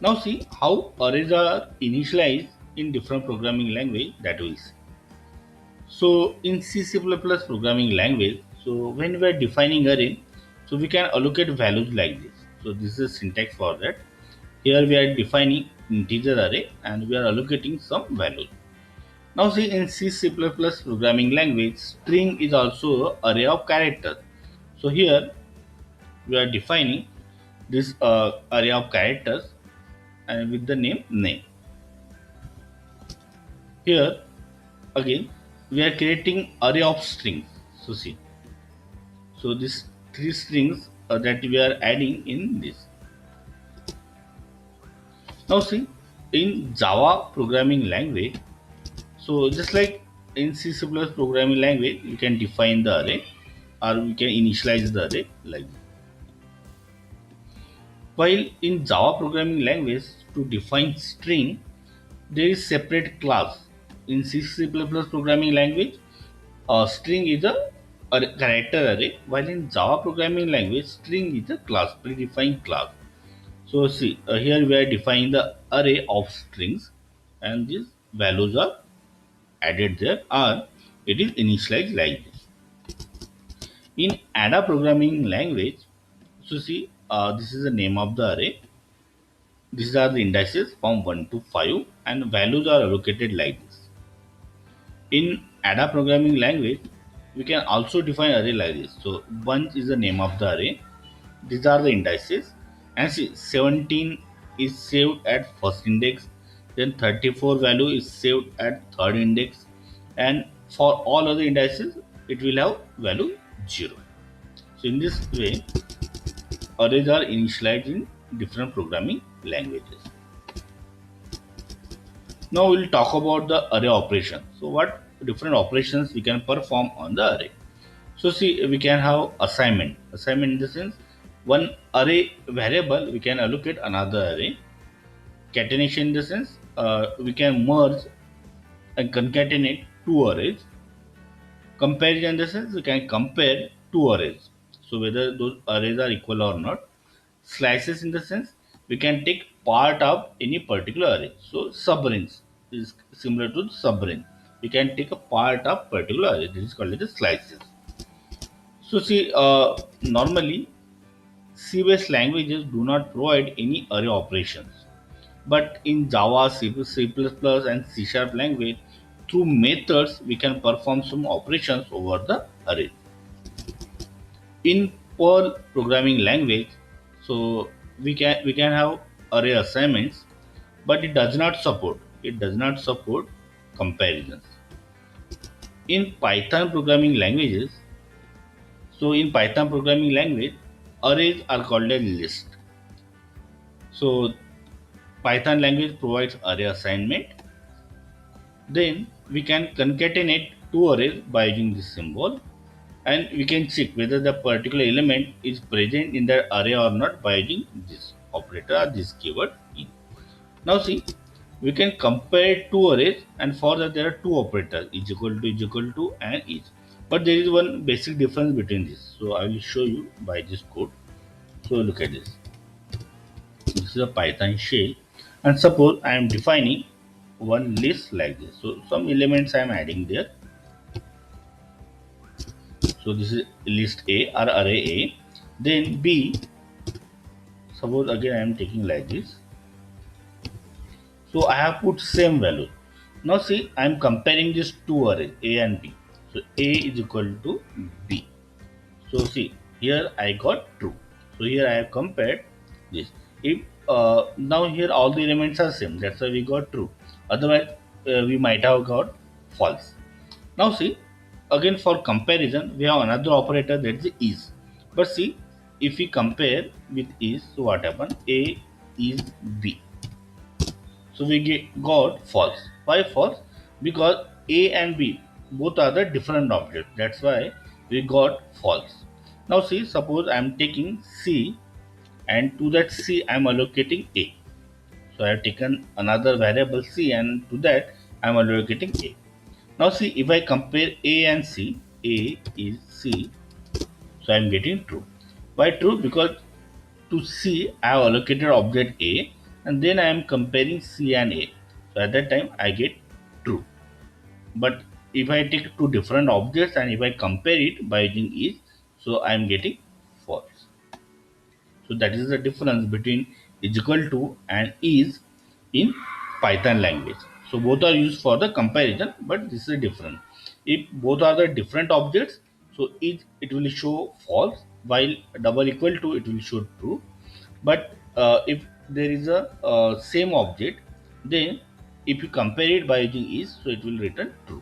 Now see how arrays are initialized in different programming language that we'll see. So in C++ programming language, so when we are defining array, so we can allocate values like this. So this is syntax for that. Here we are defining integer array and we are allocating some values. Now see in C++ programming language, string is also array of characters. So here we are defining this array of characters and with the name. Here again we are creating array of strings. So see, so these three strings that we are adding in this. Now see in Java programming language, so just like in C++ programming language, you can define the array or we can initialize the array like this. While in Java programming language, to define string, there is separate class. In C++ programming language, a string is a character array, while in Java programming language, string is a class, predefined class. So see, here we are defining the array of strings, and these values are added there, or it is initialized like this. In Ada programming language, so see, this is the name of the array. These are the indices from 1 to 5, and values are allocated like this. In Ada programming language, we can also define array like this. So 1 is the name of the array. These are the indices. And see 17 is saved at first index. Then 34 value is saved at third index. And for all other indices, it will have value 0. So in this way, arrays are initialized in different programming languages. Now we'll talk about the array operation. So what different operations we can perform on the array. So see, we can have assignment. Assignment in the sense one array variable we can allocate another array. Catenation in the sense we can merge and concatenate two arrays. Comparison in the sense we can compare two arrays. So whether those arrays are equal or not. Slices in the sense we can take part of any particular array. So subrings is similar to subring. We can take a part of particular array. This is called as the slices. So see, normally C-based languages do not provide any array operations. But in Java, C++, and C Sharp language, through methods we can perform some operations over the array. In Perl programming language, so we can have array assignments, but it does not support comparisons. In Python programming languages, so in Python programming language, arrays are called a list. So Python language provides array assignment. Then we can concatenate two arrays by using this symbol, and we can check whether the particular element is present in that array or not by using this operator or this keyword in. Now see, we can compare two arrays, and for that there are two operators is equal to and is. But there is one basic difference between this. So I will show you by this code. So look at this. This is a Python shell, and suppose I am defining one list like this. So some elements I am adding there. So this is list A or array A. Then B, suppose again I am taking like this. So I have put same value. Now see, I am comparing these two arrays A and B. So A is equal to B. So see, here I got true. So here I have compared this. If now here all the elements are same, that's why we got true. Otherwise, we might have got false. Now see, again for comparison, we have another operator that is. But see, if we compare with is, so what happen? A is B. So we got false. Why false? Because A and B both are the different objects. That's why we got false. Now see, suppose I am taking C, and to that C I am allocating A. So I have taken another variable C, and to that I am allocating A. Now see, if I compare A and C, A is C, so I am getting true. Why true? Because to C I have allocated object A, and then I am comparing C and A. So at that time I get true. But if I take two different objects and if I compare it by using is, so I am getting false. So that is the difference between is equal to and is in Python language. So both are used for the comparison, but this is different. If both are the different objects, so it will show false, while double equal to it will show true. But if there is a same object, then if you compare it by using is, so it will return true.